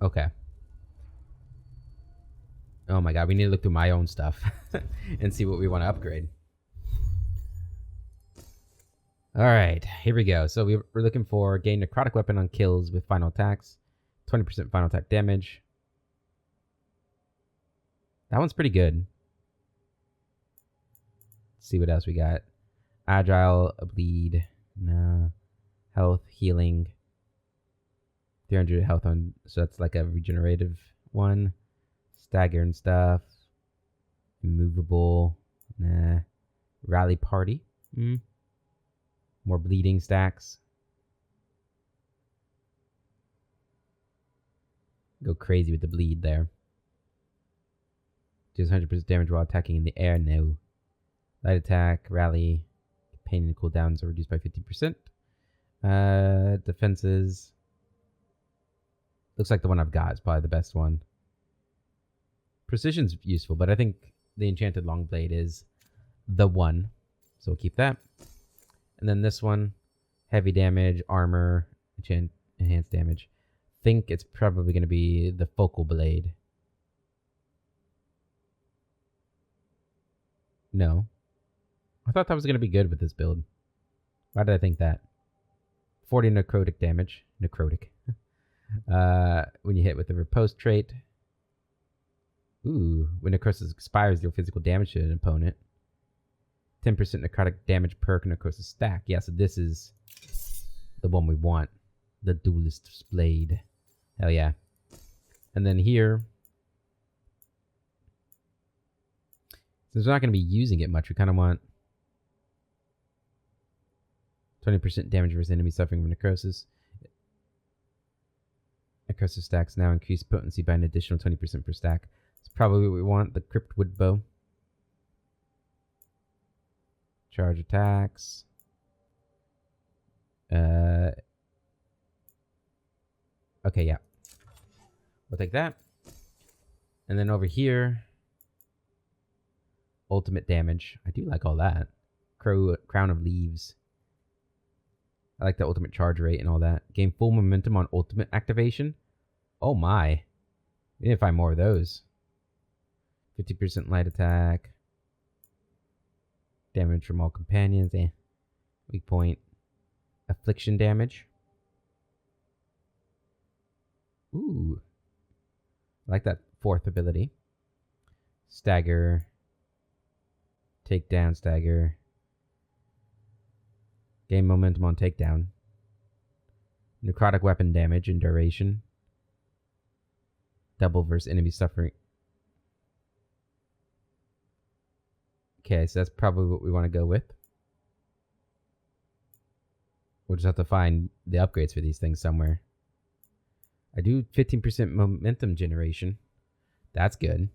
Okay. Oh my god, we need to look through my own stuff and see what we want to upgrade. Alright, here we go. So we're looking for gain necrotic weapon on kills with final attacks. 20% final attack damage. That one's pretty good. Let's see what else we got. Agile, bleed. No. Health, healing. 300 health on, so that's like a regenerative one. Stagger and stuff. Immovable. Nah. Rally party. More bleeding stacks. Go crazy with the bleed there. Does 100% damage while attacking in the air? No. Light attack, rally. Pain and cooldowns are reduced by 50%. Defenses. Looks like the one I've got is probably the best one. Precision's useful, but I think the Enchanted Longblade is the one. So we'll keep that. And then this one, heavy damage, armor, enhanced damage. Think it's probably going to be the Focal Blade. No. I thought that was going to be good with this build. Why did I think that? 40 necrotic damage. Necrotic. When you hit with the Riposte trait. Ooh. When necrosis expires, deal physical damage to an opponent. 10% necrotic damage per necrosis stack. Yeah, so this is the one we want. The Duelist's Blade. Hell yeah. And then here, since we're not going to be using it much, we kind of want 20% damage versus enemy suffering from necrosis. Necrosis stacks now increase potency by an additional 20% per stack. It's probably what we want. The Cryptwood Bow. Charge attacks. Okay, yeah. We'll take that. And then over here, ultimate damage. I do like all that. Crown of Leaves. I like the ultimate charge rate and all that. Gain full momentum on ultimate activation. Oh my. We need to find more of those. 50% light attack. Damage from all companions. Weak point. Affliction damage. Ooh. I like that fourth ability. Stagger. Takedown, stagger. Gain momentum on takedown. Necrotic weapon damage and duration. Double versus enemy suffering. Okay, so that's probably what we want to go with. We'll just have to find the upgrades for these things somewhere. I do 15% momentum generation. That's good.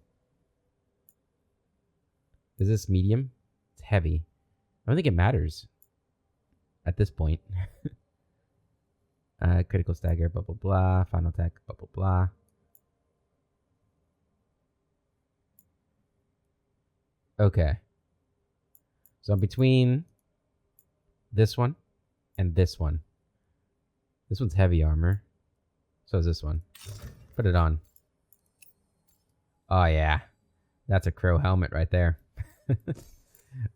Is this medium? It's heavy. I don't think it matters at this point. Critical stagger, blah, blah, blah. Final attack, blah, blah, blah. Okay. So I'm between this one and this one. This one's heavy armor. So is this one. Put it on. Oh, yeah. That's a crow helmet right there.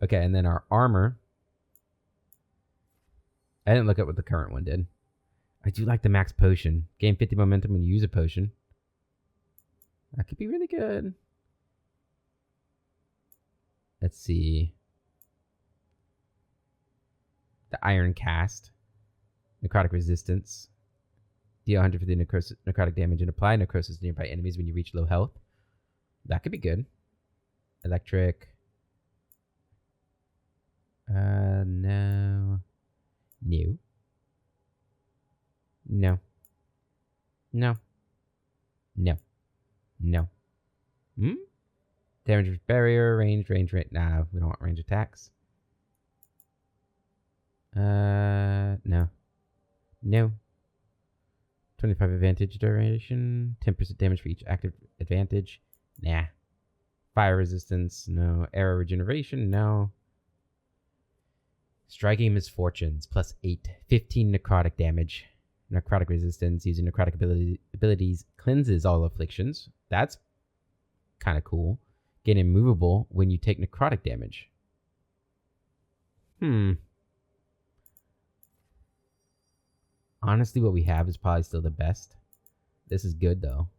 Okay, and then our armor. I didn't look at what the current one did. I do like the max potion. Gain 50 momentum when you use a potion. That could be really good. Let's see. The Iron Cast. Necrotic resistance. Deal 150 necrotic damage and apply necrosis to nearby enemies when you reach low health. That could be good. Electric. No. New. No. No. No. No. Damage with barrier, range. Nah, we don't want range attacks. No. No. 25 advantage duration. 10% damage for each active advantage. Nah. Fire resistance. No. Arrow regeneration. No. Striking misfortunes. +8. 15 necrotic damage. Necrotic resistance. Using necrotic abilities cleanses all afflictions. That's kind of cool. Get immovable when you take necrotic damage. Honestly, what we have is probably still the best. This is good, though.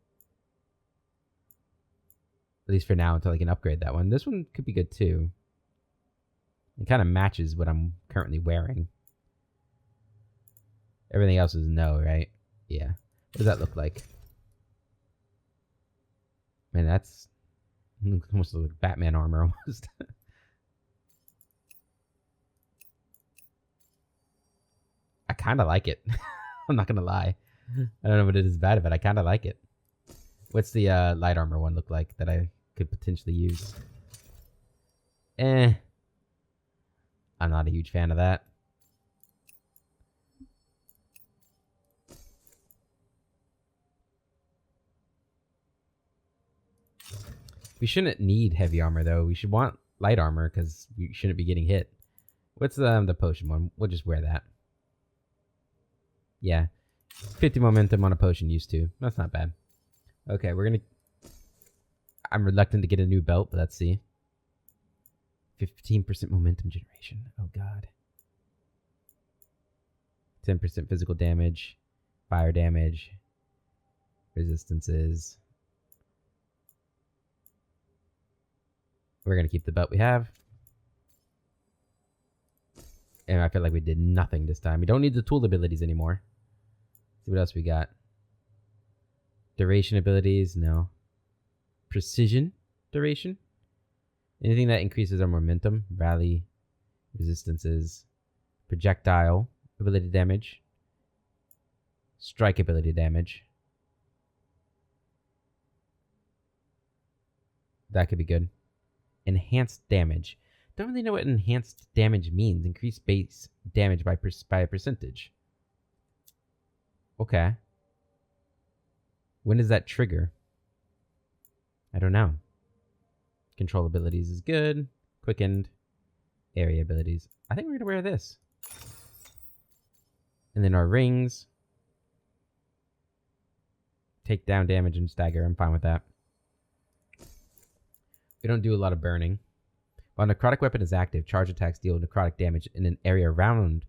At least for now, until I can upgrade that one. This one could be good, too. It kind of matches what I'm currently wearing. Everything else is no, right? Yeah. What does that look like? Man, that's almost like Batman armor, almost. I kind of like it. I'm not going to lie. I don't know what it is bad, but I kind of like it. What's the light armor one look like that I could potentially use? I'm not a huge fan of that. We shouldn't need heavy armor, though. We should want light armor, because we shouldn't be getting hit. What's the potion one? We'll just wear that. Yeah. 50 momentum on a potion used to. That's not bad. Okay, we're going to... I'm reluctant to get a new belt, but let's see. 15% momentum generation. Oh, God. 10% physical damage. Fire damage. Resistances. We're going to keep the belt we have. And I feel like we did nothing this time. We don't need the tool abilities anymore. See what else we got. Duration abilities, no. Precision duration. Anything that increases our momentum. Rally. Resistances. projectile ability damage, strike ability damage. That could be good. Enhanced damage. Don't really know what enhanced damage means. Increased base damage by a percentage. Okay. When does that trigger? I don't know. Control abilities is good. Quickened. Area abilities. I think we're going to wear this. And then our rings. Take down damage and stagger. I'm fine with that. We don't do a lot of burning. While necrotic weapon is active, charge attacks deal necrotic damage in an area around.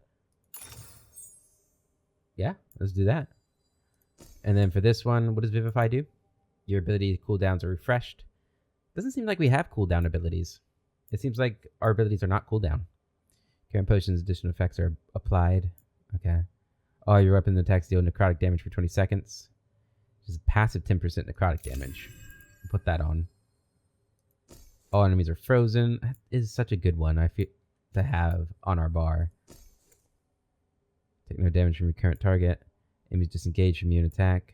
Yeah, let's do that. And then for this one, what does Vivify do? Your ability cooldowns are refreshed. Doesn't seem like we have cooldown abilities. It seems like our abilities are not cooldown. Current potions additional effects are applied. Okay. All your weapon attacks deal necrotic damage for 20 seconds. Just passive 10% necrotic damage. Put that on. All enemies are frozen. That is such a good one I feel to have on our bar. Take no damage from your current target. Enemies disengage from you and attack.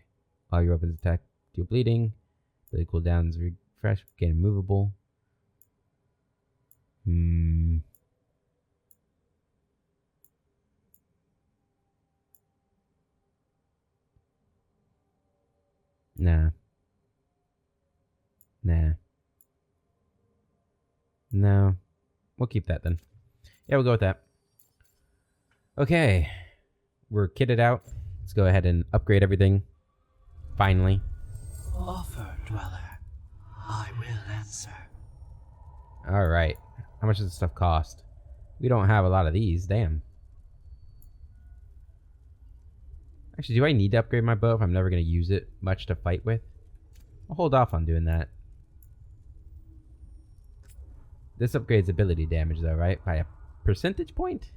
All your weapons attack deal bleeding. Ability cooldowns refresh. Gain immovable. Nah. No. We'll keep that then. Yeah, we'll go with that. Okay. We're kitted out. Let's go ahead and upgrade everything. Finally. Offer, dweller. I will answer. Alright. How much does this stuff cost? We don't have a lot of these. Damn. Actually, do I need to upgrade my bow if I'm never going to use it much to fight with? I'll hold off on doing that. This upgrades ability damage though, right? By a percentage point?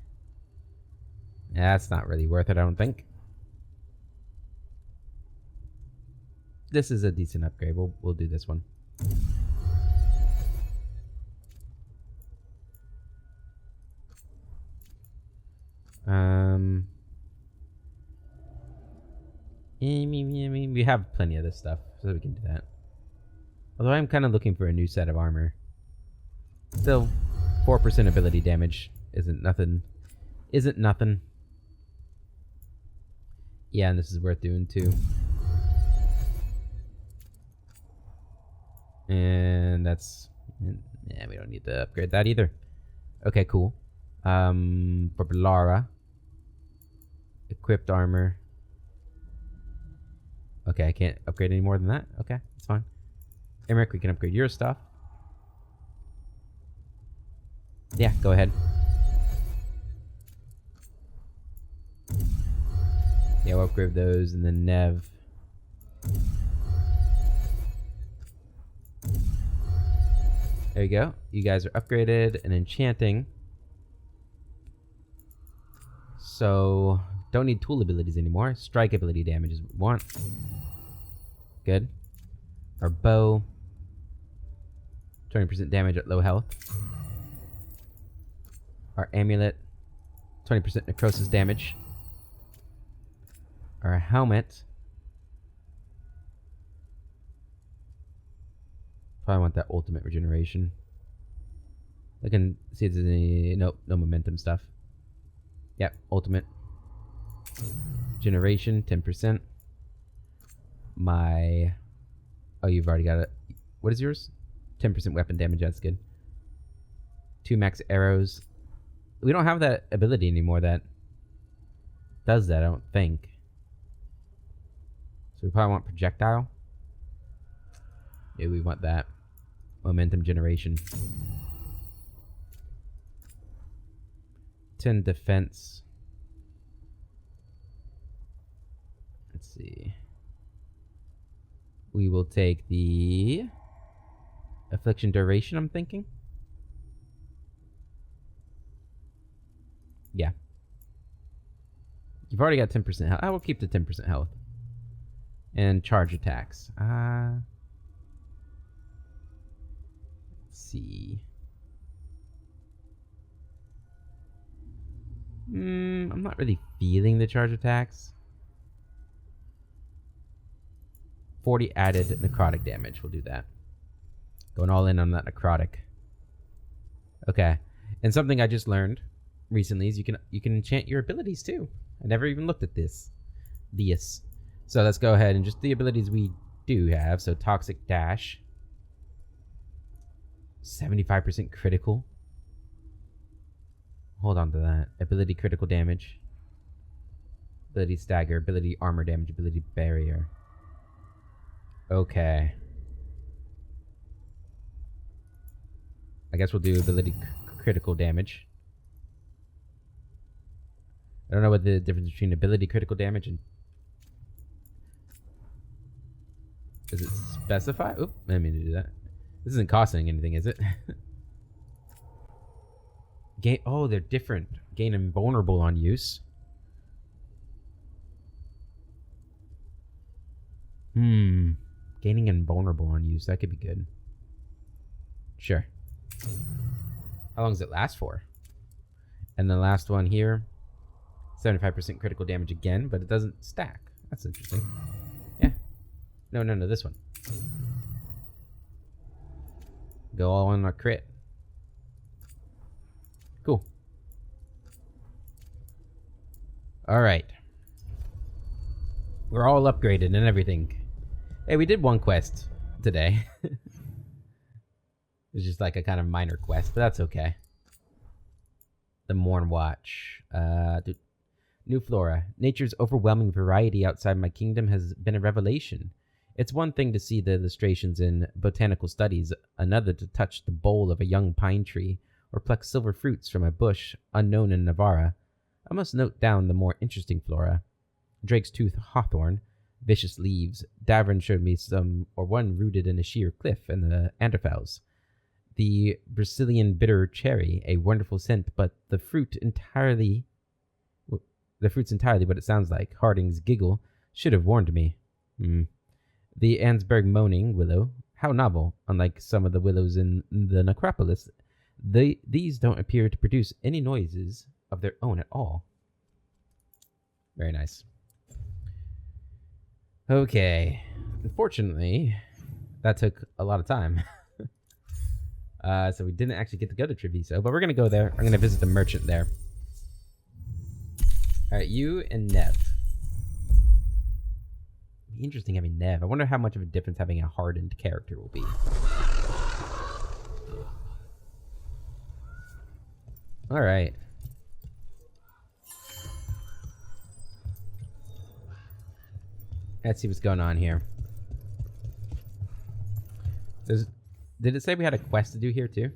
Yeah, that's not really worth it, I don't think. This is a decent upgrade. We'll do this one. We have plenty of this stuff, so we can do that. Although I'm kind of looking for a new set of armor. Still, 4% ability damage isn't nothing. Yeah, and this is worth doing too. And that's... yeah, we don't need to upgrade that either. Okay, cool. For Lara. Equipped armor. Okay, I can't upgrade any more than that. Okay, that's fine. Emmerich, we can upgrade your stuff. Yeah, go ahead. Yeah, we'll upgrade those, and then Nev. There you go. You guys are upgraded and enchanting. So, don't need tool abilities anymore. Strike ability damage is what we want. Good. Our bow. 20% damage at low health. Our amulet. 20% necrosis damage. Our helmet. Probably want that ultimate regeneration. I can see if there's any... Nope, no momentum stuff. Yep, ultimate. Generation, 10%. My... Oh, you've already got it. What is yours? 10% weapon damage, that's good. 2 max arrows. We don't have that ability anymore that does that, I don't think. So we probably want projectile. Yeah, we want that. Momentum generation. 10 defense. Let's see. We will take the affliction duration, I'm thinking. Yeah. You've already got 10% health. I will keep the 10% health. And charge attacks. Let's see. I'm not really feeling the charge attacks. 40 added necrotic damage. We'll do that. Going all in on that necrotic. Okay. And something I just learned recently is you can enchant your abilities too. I never even looked at this. So let's go ahead and just the abilities we do have. So Toxic Dash. 75% critical. Hold on to that. Ability critical damage. Ability stagger. Ability armor damage. Ability barrier. Okay. I guess we'll do ability critical damage. I don't know what the difference between ability critical damage and... Does it specify? Oop, I didn't mean to do that. This isn't costing anything, is it? Gain. Oh, they're different. Gain invulnerable on use. Gaining invulnerable on use. That could be good. Sure. How long does it last for? And the last one here. 75% critical damage again, but it doesn't stack. That's interesting. Yeah. No, this one. Go all on a crit. Cool. Alright. We're all upgraded and everything. Hey, we did one quest today. It's just like a kind of minor quest, but that's okay. The Morn Watch. New flora. Nature's overwhelming variety outside my kingdom has been a revelation. It's one thing to see the illustrations in botanical studies, another to touch the bole of a young pine tree, or pluck silver fruits from a bush unknown in Navarra. I must note down the more interesting flora. Drake's tooth hawthorn, vicious leaves. Davern showed me one rooted in a sheer cliff, and the Anderfels. The Brazilian bitter cherry, a wonderful scent, but the fruit's entirely what it sounds like. Harding's giggle should have warned me. The Ansberg moaning willow, how novel. Unlike some of the willows in the necropolis, these don't appear to produce any noises of their own at all. Very nice. Okay. Unfortunately, that took a lot of time. So we didn't actually get to go to Treviso, but we're going to go there. I'm going to visit the merchant there. Alright, you and Nev. Be interesting having Nev. I wonder how much of a difference having a hardened character will be. Alright. Let's see what's going on here. Did it say we had a quest to do here too?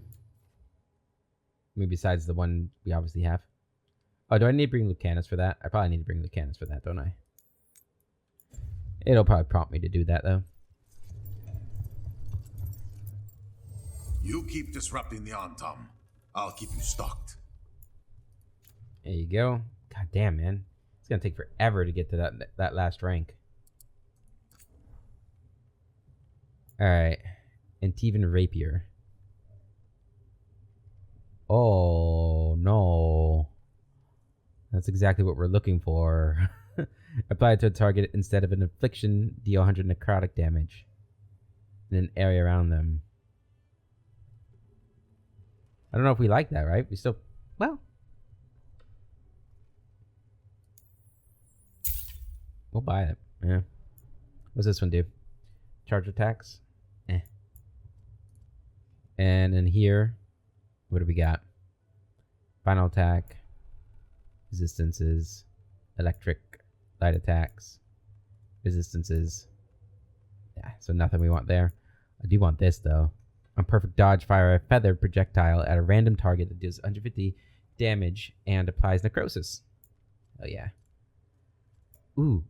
Maybe besides the one we obviously have. Oh, do I need to bring Lucanus for that? I probably need to bring Lucanus for that, don't I? It'll probably prompt me to do that, though. You keep disrupting the Antam. I'll keep you stocked. There you go. God damn, man. It's gonna take forever to get to that last rank. Alright. Antivan Rapier. Oh, no. That's exactly what we're looking for. Apply it to a target instead of an affliction, deal 100 necrotic damage in an area around them. I don't know if we like that, right? We still... Well... We'll buy it. Yeah. What's this one do? Charge attacks? And in here, what do we got? Final attack, resistances, electric, light attacks, resistances. Yeah, so nothing we want there. I do want this though. On perfect dodge, fire a feather projectile at a random target that deals 150 damage and applies necrosis. Oh yeah. Ooh.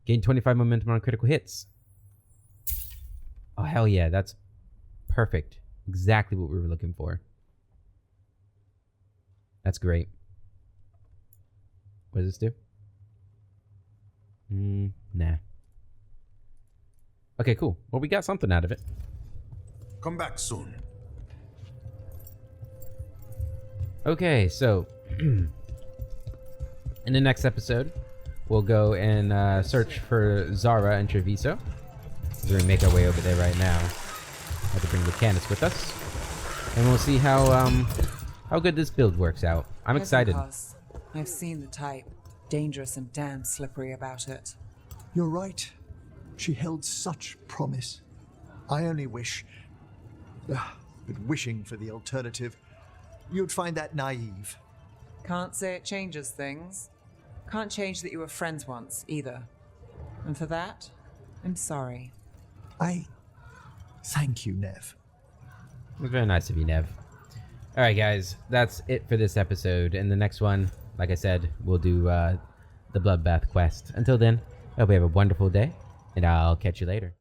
Gain 25 momentum on critical hits. Oh hell yeah, that's perfect. Exactly what we were looking for. That's great. What does this do? Nah. Okay, cool. Well, we got something out of it. Come back soon. Okay, so In the next episode, we'll go and search for Zara and Treviso. We're gonna make our way over there right now. Have to bring the Candace with us, and we'll see how good this build works out. I'm excited. Pass. I've seen the type. Dangerous and damn slippery about it. You're right. She held such promise. I only wish, but wishing for the alternative, you'd find that naive. Can't say it changes things. Can't change that you were friends once, either. And for that, I'm sorry. I thank you, Nev. It was very nice of you, Nev. Alright guys, that's it for this episode. In the next one, like I said, we'll do the Bloodbath quest. Until then, I hope you have a wonderful day, and I'll catch you later.